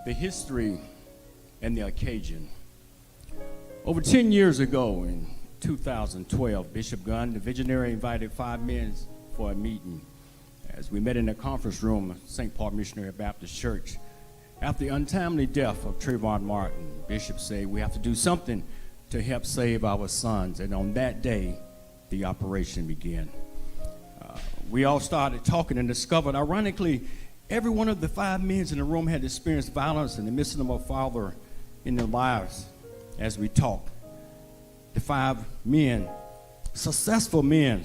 the history and the occasion. Over 10 years ago in 2012, Bishop Gunn, the visionary, invited 5 men for a meeting as we met in the conference room of St. Paul Missionary Baptist Church. After the untimely death of Trayvon Martin, Bishop said we have to do something to help save our sons. And on that day, the operation began. We all started talking and discovered, ironically, every one of the 5 men in the room had experienced violence and the missing of a father in their lives. As we talked, the 5 men, successful men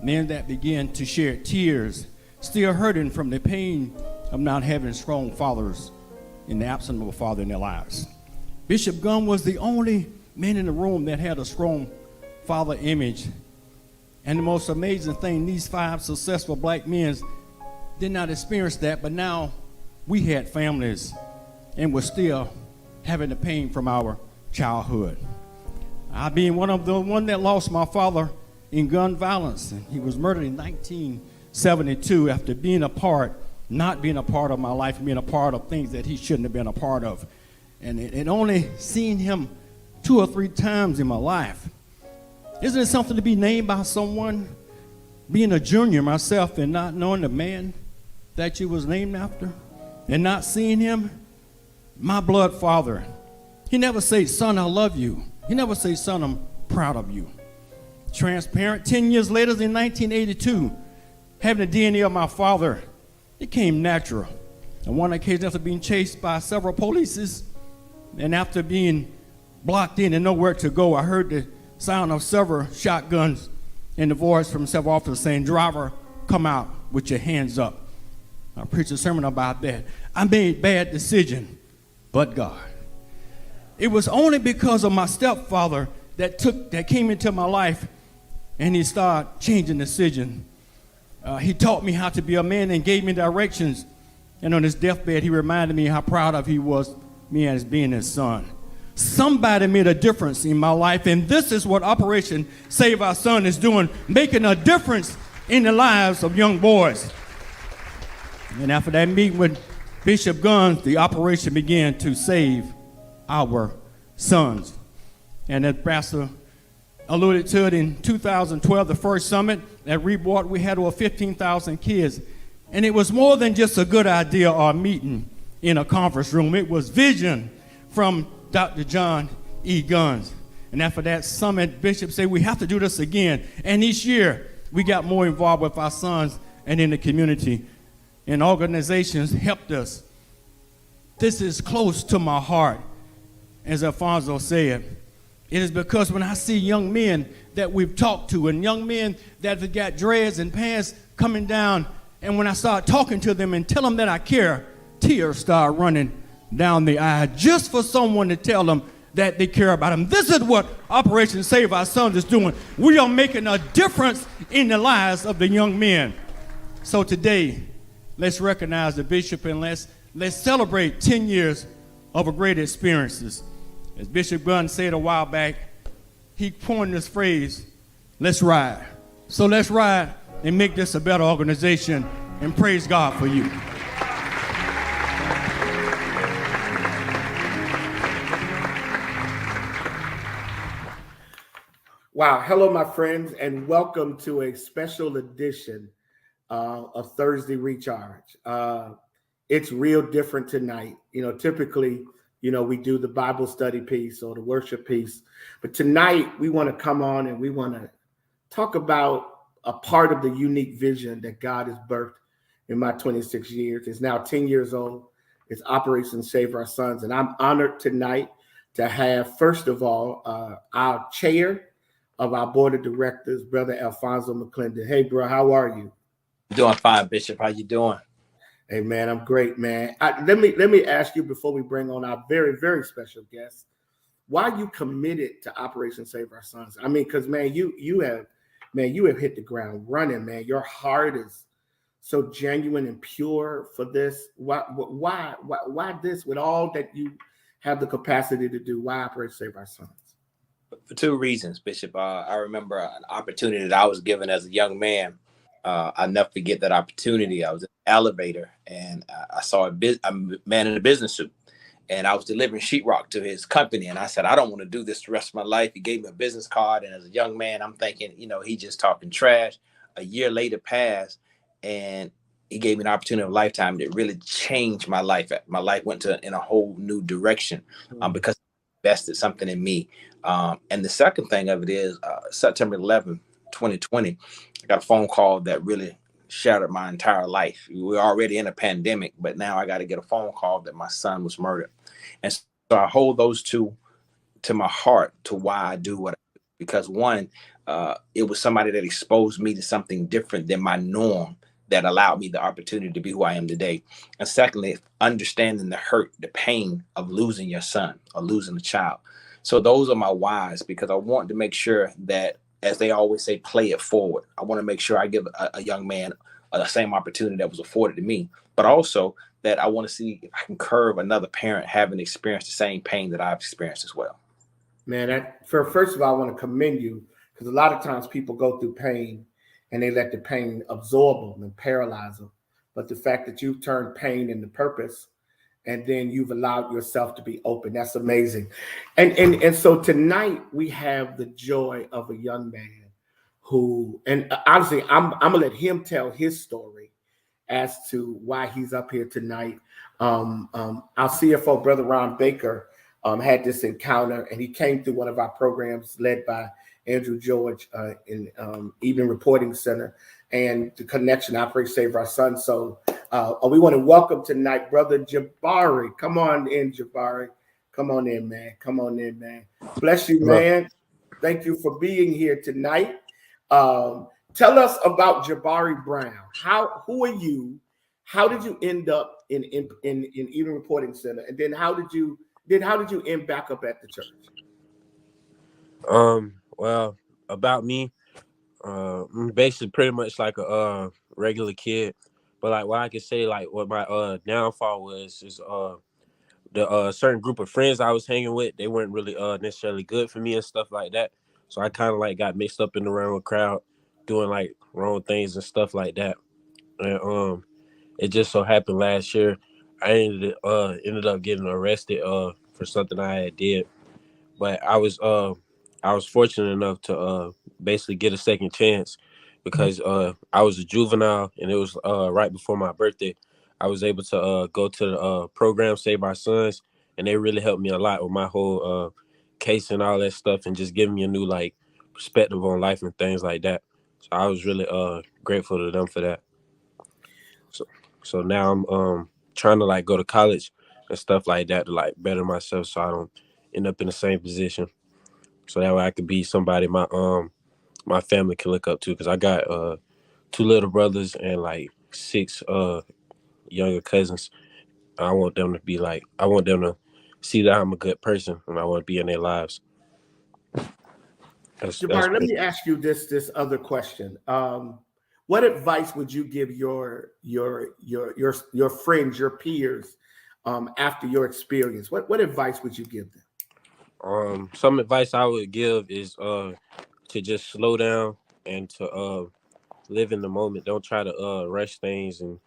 that began to shed tears, still hurting from the pain of not having strong fathers in the absence of a father in their lives. Bishop Gunn was the only man in the room that had a strong father image. And the most amazing thing, these 5 successful black men did not experience that, but now we had families and were still having the pain from our childhood. I being one of the one that lost my father in gun violence. And he was murdered in 1972 after not being a part of my life, and being a part of things that he shouldn't have been a part of. And only seeing him 2 or 3 times in my life. Isn't it something to be named by someone? Being a junior myself and not knowing the man that you was named after and not seeing him. My blood father, he never said, son, I love you. He never said, son, I'm proud of you. Transparent. 10 years later, in 1982, having the DNA of my father, it came natural. On one occasion, after being chased by several police, and after being blocked in and nowhere to go, I heard the sound of several shotguns and the voice from several officers saying, driver, come out with your hands up. I preached a sermon about that. I made bad decision, but God. It was only because of my stepfather that came into my life, and he started changing decision. He taught me how to be a man and gave me directions. And on his deathbed, he reminded me how proud of he was me as being his son. Somebody made a difference in my life, and this is what Operation Save Our Son is doing, making a difference in the lives of young boys. And after that meeting with Bishop Gunn, the operation began to save our sons. And as Pastor alluded to it, in 2012, the first summit at Rebord, we had over 15,000 kids. And it was more than just a good idea or a meeting in a conference room. It was vision from Dr. John E. Guns. And after that summit, Bishop said we have to do this again. And each year, we got more involved with our sons and in the community. And organizations helped us. This is close to my heart, as Alfonso said. It is because when I see young men that we've talked to and young men that have got dreads and pants coming down, and when I start talking to them and tell them that I care, tears start running down the eye just for someone to tell them that they care about them. This is what Operation Save Our Sons is doing. We are making a difference in the lives of the young men. So today, let's recognize the bishop and let's celebrate 10 years of a great experiences. As Bishop Gunn said a while back, he coined this phrase, let's ride. So let's ride and make this a better organization, and praise God for you. Wow. Hello, my friends, and welcome to a special edition of Thursday Recharge. It's real different tonight. Typically, we do the Bible study piece or the worship piece, but tonight we want to come on and we want to talk about a part of the unique vision that God has birthed in my 26 years. It's now 10 years old. It's Operation Save Our Sons, and I'm honored tonight to have, first of all, our chair of our board of directors, Brother Alfonso McClendon. Hey, bro, how are you? Doing fine, Bishop. How you doing? Hey, man, I'm great, man. Let me ask you before we bring on our very, very special guest, why you committed to Operation Save Our Sons? I mean, because, man, you have hit the ground running, man. Your heart is so genuine and pure for this. Why this with all that you have the capacity to do? Why Operation Save Our Sons? For 2 reasons, Bishop. I remember an opportunity that I was given as a young man. I'll never forget that opportunity. I was in elevator, and I saw a man in a business suit, and I was delivering sheetrock to his company. And I said, I don't want to do this the rest of my life. He gave me a business card, and as a young man, I'm thinking, he just talking trash. A year later passed, and he gave me an opportunity of a lifetime that really changed my life. My life went in a whole new direction because he invested something in me. And the second thing of it is September 11th, 2020, I got a phone call that really shattered my entire life. We were already in a pandemic, but now I got to get a phone call that my son was murdered. And so I hold those two to my heart to why I do what I do. Because one, it was somebody that exposed me to something different than my norm that allowed me the opportunity to be who I am today. And secondly, understanding the hurt, the pain of losing your son or losing a child. So those are my whys, because I want to make sure that, as they always say, play it forward. I want to make sure I give a young man the same opportunity that was afforded to me, but also that I want to see if I can curb another parent having experienced the same pain that I've experienced as well. Man, first of all, I want to commend you, because a lot of times people go through pain and they let the pain absorb them and paralyze them. But the fact that you've turned pain into purpose, and then you've allowed yourself to be open, that's amazing. And so tonight we have the joy of a young man who, and honestly, I'm gonna let him tell his story as to why he's up here tonight. Our CFO, Brother Ron Baker, had this encounter, and he came through one of our programs led by Andrew George in Evening Reporting Center, and the connection, I Pray Save Our Son. So we want to welcome tonight Brother Jabari. Come on in, Jabari. Come on in, man. Come on in, man. Bless you, man. Thank you for being here tonight. Tell us about Jabari Brown. Who are you? How did you end up in Evening Reporting Center? And then how did you end back up at the church? Well, about me, I'm basically pretty much like a regular kid, but like what I could say, like what my downfall was is the certain group of friends I was hanging with, they weren't really necessarily good for me and stuff like that. So I kind of like got mixed up in the wrong crowd, doing like wrong things and stuff like that. And it just so happened last year I ended up getting arrested for something I had did, but I was fortunate enough to basically get a second chance, because I was a juvenile, and it was right before my birthday. I was able to go to the program Save Our Sons, and they really helped me a lot with my whole case and all that stuff, and just giving me a new like perspective on life and things like that. So I was really grateful to them for that. So now I'm trying to like go to college and stuff like that to like better myself, so I don't end up in the same position. So that way I could be somebody my family can look up to, because I got 2 little brothers and like 6 younger cousins. I want them to see that I'm a good person, and I want to be in their lives. Jabari, let me ask you this other question. What advice would you give your friends, your peers, after your experience? What advice would you give them? Some advice I would give is to just slow down and to live in the moment. Don't try to rush things and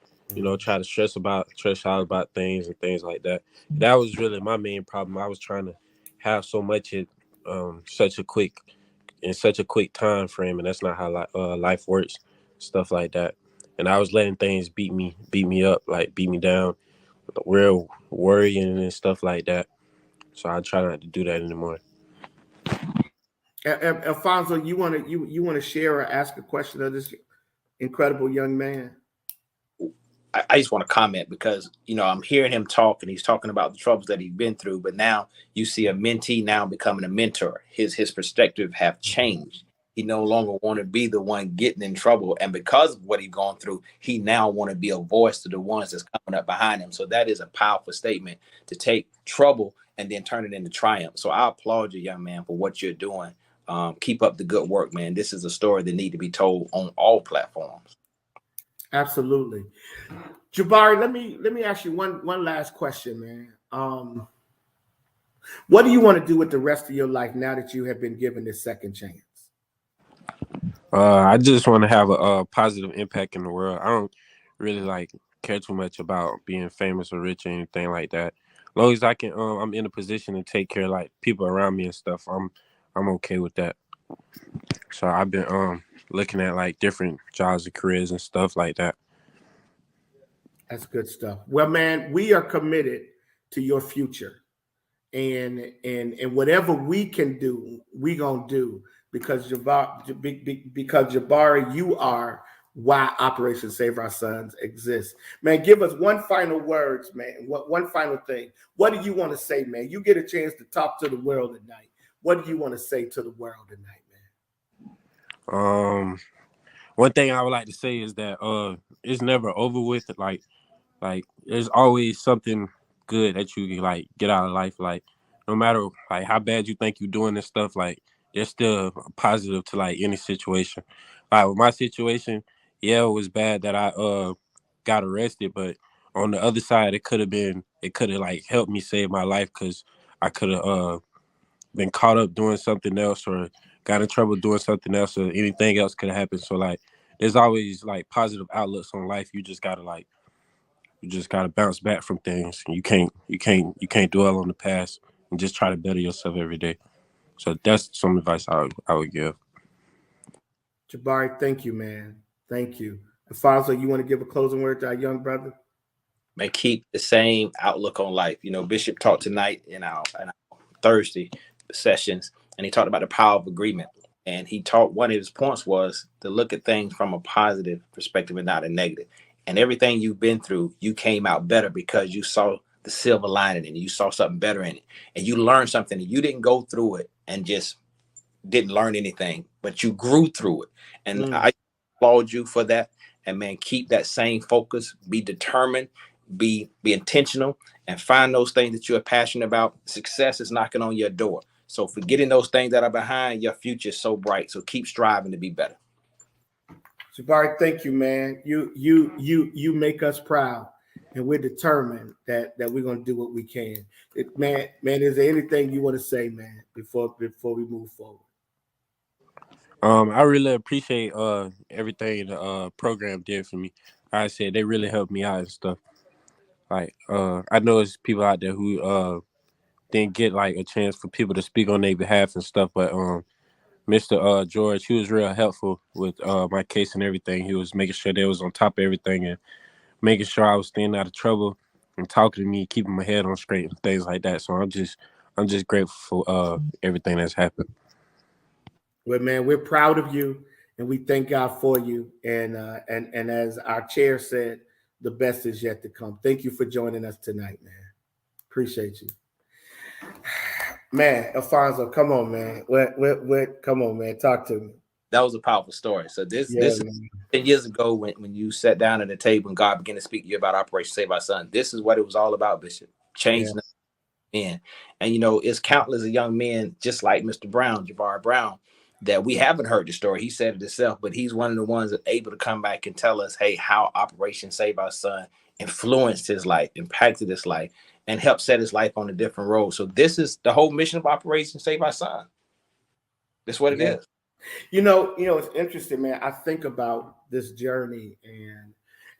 try to stress out about things and things like that. That was really my main problem. I was trying to have so much in such a quick time frame, and that's not how life works. Stuff like that. And I was letting things beat me up, like beat me down, real worrying and stuff like that. So I try not to do that anymore. Alfonso, you want to share or ask a question of this incredible young man? I just want to comment, because I'm hearing him talk, and he's talking about the troubles that he's been through. But now you see a mentee now becoming a mentor. His perspective have changed. He no longer want to be the one getting in trouble, and because of what he's gone through, he now want to be a voice to the ones that's coming up behind him. So that is a powerful statement, to take trouble and then turn it into triumph. So I applaud you, young man, for what you're doing. Keep up the good work, man. This is a story that need to be told on all platforms. Absolutely. Jabari, let me ask you one last question, man. What do you want to do with the rest of your life now that you have been given this second chance? I just want to have a positive impact in the world. I don't really like care too much about being famous or rich or anything like that. As long as I can, I'm in a position to take care of like people around me and stuff. I'm okay with that. So I've been looking at like different jobs and careers and stuff like that. That's good stuff. Well, man, we are committed to your future, and whatever we can do, we gonna do because Jabari, you are why Operation Save Our Sons exists. Man, give us one final words, man. One final thing. What do you want to say, man? You get a chance to talk to the world tonight. What do you want to say to the world tonight, man? One thing I would like to say is that it's never over with. Like there's always something good that you can like get out of life. Like no matter like how bad you think you're doing this stuff, like there's still a positive to like any situation. Like with my situation, yeah, it was bad that I got arrested, but on the other side, it could have like helped me save my life because I could have been caught up doing something else or got in trouble doing something else or anything else could have happened. So like there's always like positive outlooks on life. You just gotta bounce back from things. You can't dwell on the past and just try to better yourself every day. So that's some advice I would give. Jabari, thank you, man. Thank you. Alfonso, you want to give a closing word to our young brother? Man, keep the same outlook on life. You know, Bishop taught tonight in our Thursday sessions, and he talked about the power of agreement. And he taught one of his points was to look at things from a positive perspective and not a negative. And everything you've been through, you came out better because you saw the silver lining and you saw something better in it. And you learned something. And you didn't go through it and just didn't learn anything, but you grew through it. And I applaud you for that. And man, keep that same focus, be determined, be intentional, and find those things that you're passionate about. Success is knocking on your door. So forgetting those things that are behind, your future is so bright. So keep striving to be better. Jabari, thank you, man. You make us proud, and we're determined that we're gonna do what we can. Man, is there anything you want to say, man, before we move forward? I really appreciate everything the program did for me. Like I said, they really helped me out and stuff. Like I know there's people out there who didn't get like a chance for people to speak on their behalf and stuff, but Mr. George, he was real helpful with my case and everything. He was making sure they was on top of everything and making sure I was staying out of trouble and talking to me, keeping my head on straight and things like that. So I'm just grateful for everything that's happened. Well, man, we're proud of you, and we thank God for you. And as our chair said, the best is yet to come. Thank you for joining us tonight, man. Appreciate you. Man, Alfonso, come on, man. What? Come on, man. Talk to me. That was a powerful story. So this is 10 years ago when you sat down at the table and God began to speak to you about Operation Save Our Son. This is what it was all about, Bishop. Changing men. And you know, it's countless of young men just like Mr. Brown, Jabari Brown, that we haven't heard the story. He said it himself, but he's one of the ones that able to come back and tell us, hey, how Operation Save Our Son influenced his life, impacted his life, and helped set his life on a different road. So this is the whole mission of Operation Save Our Son. That's what it is. You know, it's interesting, man. I think about this journey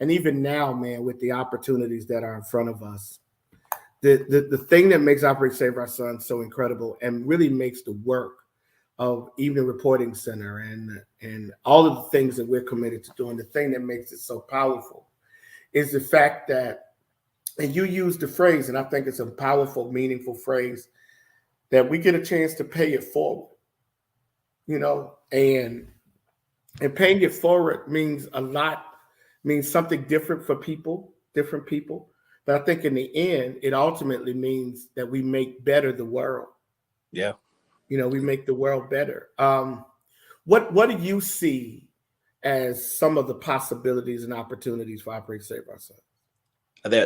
and even now, man, with the opportunities that are in front of us. The thing that makes Operation Save Our Son so incredible and really makes the work of Evening Reporting Center and all of the things that we're committed to doing, the thing that makes it so powerful is the fact that, and you use the phrase, and I think it's a powerful, meaningful phrase, that we get a chance to pay it forward, you know, and paying it forward means a lot, means something different for different people. But I think in the end, it ultimately means that we make better the world. Yeah. You know, we make the world better. What do you see as some of the possibilities and opportunities for Operation Save Our Son?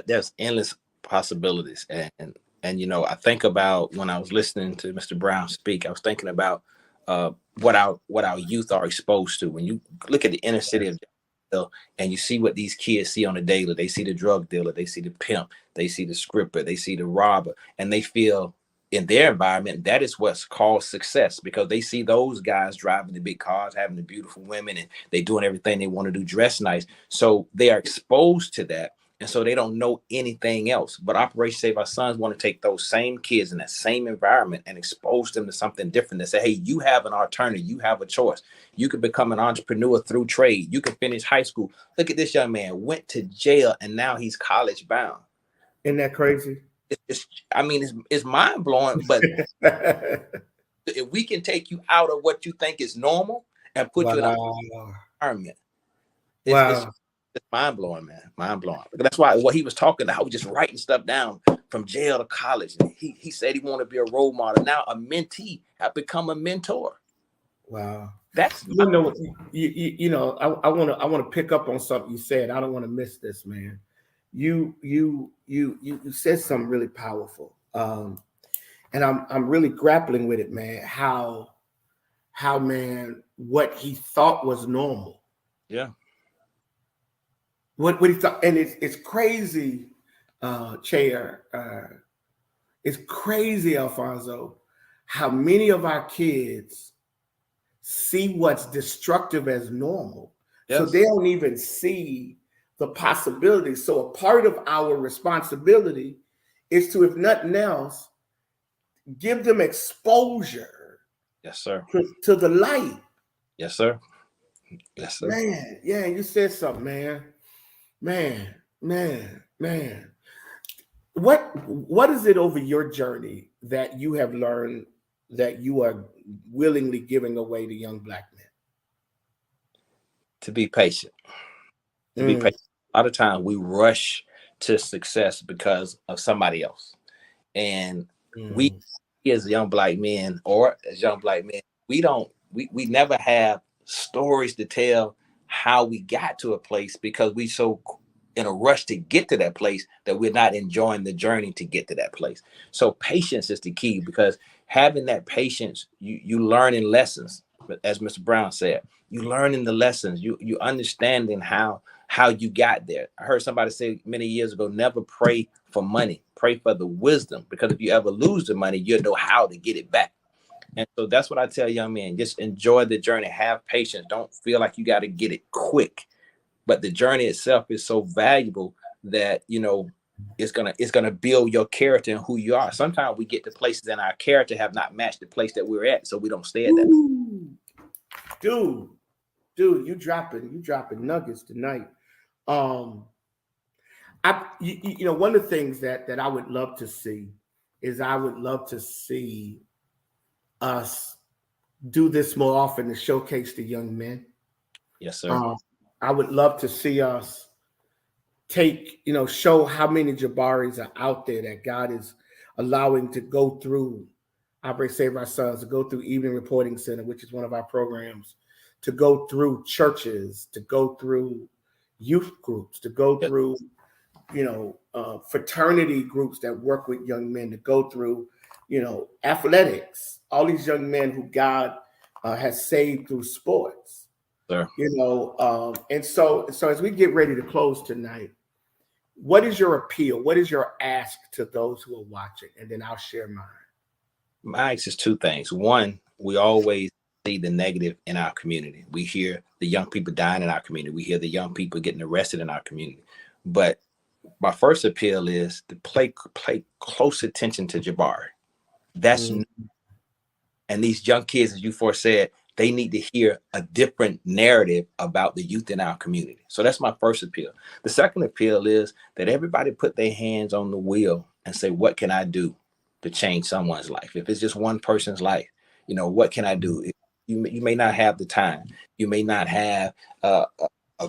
There's endless possibilities. And you know, I think about when I was listening to Mr. Brown speak, I was thinking about what our youth are exposed to. When you look at the inner city of Jacksonville and you see what these kids see on a daily, they see the drug dealer, they see the pimp, they see the scripper, they see the robber, and they feel in their environment that is what's called success, because they see those guys driving the big cars, having the beautiful women, and they doing everything they want to do, dress nice. So they are exposed to that. And so they don't know anything else. But Operation Save Our Sons want to take those same kids in that same environment and expose them to something different. They say, hey, you have an alternative. You have a choice. You can become an entrepreneur through trade. You can finish high school. Look at this young man, went to jail, and now he's college bound. Isn't that crazy? It's mind blowing. But if we can take you out of what you think is normal and put you in an environment, it's mind blowing, man. Mind blowing. That's why what he was talking about, just writing stuff down from jail to college. He said he wanted to be a role model. Now a mentee have become a mentor. Wow. That's I want to pick up on something you said. I don't want to miss this, man. You said something really powerful. And I'm really grappling with it, man. How man, what he thought was normal. Yeah. What he thought, and it's crazy, Chair. It's crazy, Alfonso, how many of our kids see what's destructive as normal. Yes. So they don't even see the possibility. So a part of our responsibility is to, if nothing else, give them exposure. Yes, sir. To the light. Yes, sir. Yes, sir. Man, yeah, you said something, man. What is it over your journey that you have learned that you are willingly giving away to young Black men? To be patient. To be patient. A lot of times we rush to success because of somebody else. And we as young Black men, we never have stories to tell how we got to a place because we so in a rush to get to that place that we're not enjoying the journey to get to that place. So patience is the key, because having that patience, you learning lessons. But as Mr. Brown said, you learning the lessons, you understanding how you got there. I heard somebody say many years ago, never pray for money, pray for the wisdom, because if you ever lose the money, you'll know how to get it back. And so that's what I tell young men, just enjoy the journey, have patience. Don't feel like you got to get it quick, but the journey itself is so valuable that, it's gonna build your character and who you are. Sometimes we get to places and our character have not matched the place that we're at, so we don't stay at that. Dude, you dropping nuggets tonight. One of the things that I would love to see is I would love to see us do this more often to showcase the young men. Yes, sir. I would love to see us show how many Jabaris are out there that God is allowing to go through Operation Save Our Sons, to go through Evening Reporting Center, which is one of our programs, to go through churches, to go through youth groups, to go through, fraternity groups that work with young men, to go through, athletics, all these young men who God has saved through sports. Sure. And so as we get ready to close tonight, what is your appeal? What is your ask to those who are watching? And then I'll share mine. My ask is two things. One, we always see the negative in our community. We hear the young people dying in our community. We hear the young people getting arrested in our community. But my first appeal is to pay close attention to Jabari. That's new. And these young kids, as you said, they need to hear a different narrative about the youth in our community. So that's my first appeal. The second appeal is that everybody put their hands on the wheel and say, what can I do to change someone's life? If it's just one person's life, what can I do? You may not have the time. You may not have a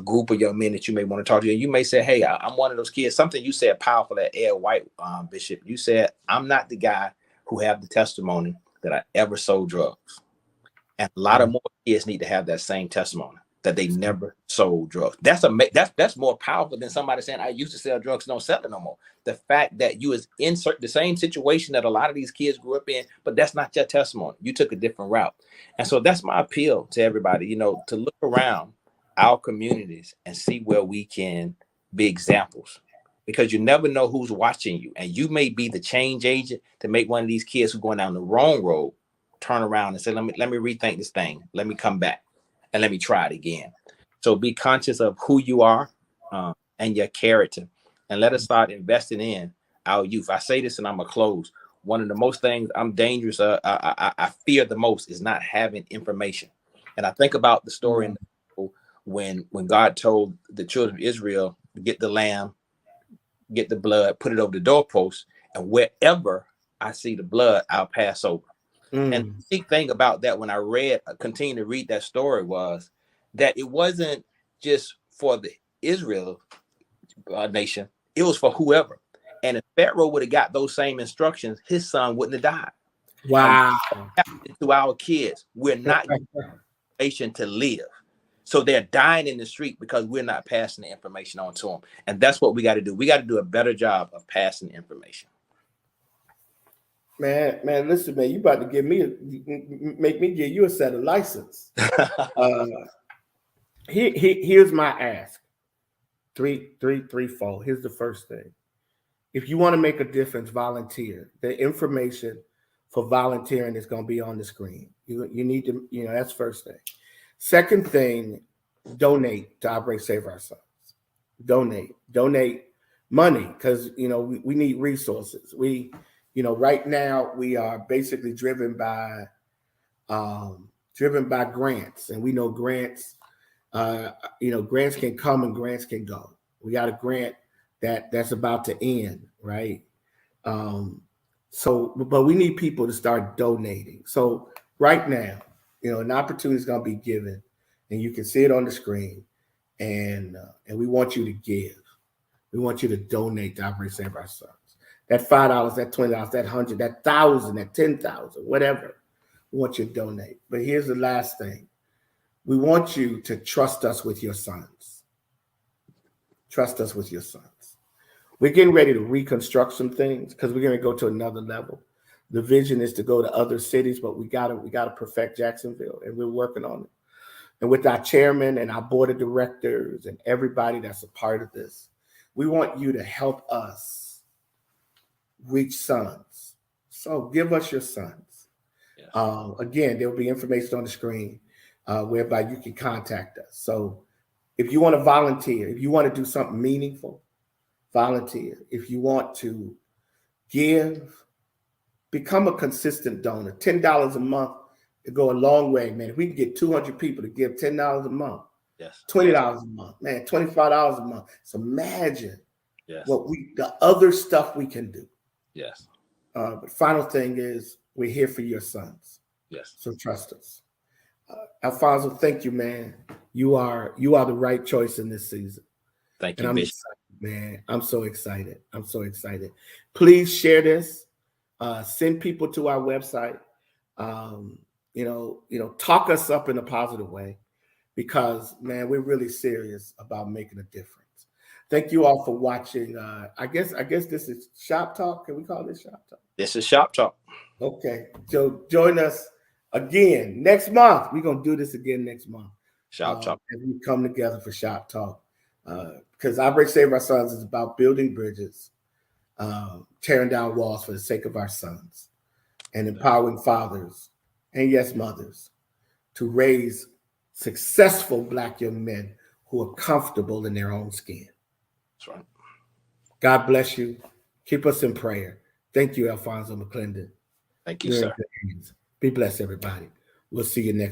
group of young men that you may want to talk to. You may say, hey, I'm one of those kids. Something you said powerful at Ed White, Bishop. You said, I'm not the guy who have the testimony that I ever sold drugs. And a lot of more kids need to have that same testimony, that they never sold drugs. That's more powerful than somebody saying, I used to sell drugs, don't sell it no more. The fact that you was in the same situation that a lot of these kids grew up in, but that's not your testimony. You took a different route. And so that's my appeal to everybody, to look around our communities and see where we can be examples, because you never know who's watching you. And you may be the change agent to make one of these kids who are going down the wrong road turn around and say, let me rethink this thing. Let me come back and let me try it again. So be conscious of who you are and your character, and let us start investing in our youth. I say this and I'm gonna close. One of the most things I'm dangerous, I fear the most is not having information. And I think about the story in the Bible when God told the children of Israel, get the lamb, get the blood, put it over the doorpost, and wherever I see the blood, I'll pass over. And the big thing about that, when I continued to read that story, was that it wasn't just for the Israel nation, it was for whoever. And if Pharaoh would have got those same instructions, his son wouldn't have died. Wow. And to our kids, we're not giving them information to live. So they're dying in the street because we're not passing the information on to them. And that's what we got to do. We got to do a better job of passing information. Man, listen, man, you about to make me give you a set of license. Here's my ask. Threefold. Here's the first thing. If you want to make a difference, volunteer. The information for volunteering is going to be on the screen. You need to, that's first thing. Second thing, donate to Operate Save Our Sons. Donate money, because we need resources. Right now we are basically driven by grants, and we know grants. Grants can come and grants can go. We got a grant that's about to end, right? But we need people to start donating. So right now, an opportunity is going to be given, and you can see it on the screen. And we want you to give. We want you to donate to Operate Save Our Sons. That $5, that $20, that $100, that $1,000, that $10,000, whatever. We want you to donate. But here's the last thing. We want you to trust us with your sons. Trust us with your sons. We're getting ready to reconstruct some things because we're going to go to another level. The vision is to go to other cities, but we gotta perfect Jacksonville, and we're working on it. And with our chairman and our board of directors and everybody that's a part of this, we want you to help us reach sons. So give us your sons. Yes. Again, there will be information on the screen whereby you can contact us. So if you want to volunteer, if you want to do something meaningful, volunteer. If you want to give, become a consistent donor. $10 a month to go a long way, man. If we can get 200 people to give $10 a month, Yes. $20 a month, man, $25 a month. So imagine Yes. the other stuff we can do. Yes. But final thing is, we're here for your sons. Yes. So trust us. Alfonso, thank you, man. You are the right choice in this season. Thank And you, I'm Bishop. excited, man. I'm so excited. I'm so excited. Please share this. Send people to our website. Talk us up in a positive way, because, man, we're really serious about making a difference. Thank you all for watching. I guess this is Shop Talk. Can we call this Shop Talk? This is Shop Talk. Okay. So join us again next month. We're gonna do this again next month. Shop Talk. As we come together for Shop Talk. Because Operate Save Our Sons is about building bridges, tearing down walls for the sake of our sons, and empowering fathers and, yes, mothers to raise successful Black young men who are comfortable in their own skin. That's right. God bless you. Keep us in prayer. Thank you, Alfonso McClendon. Thank you, You're in sir. good hands. Be blessed, everybody. We'll see you next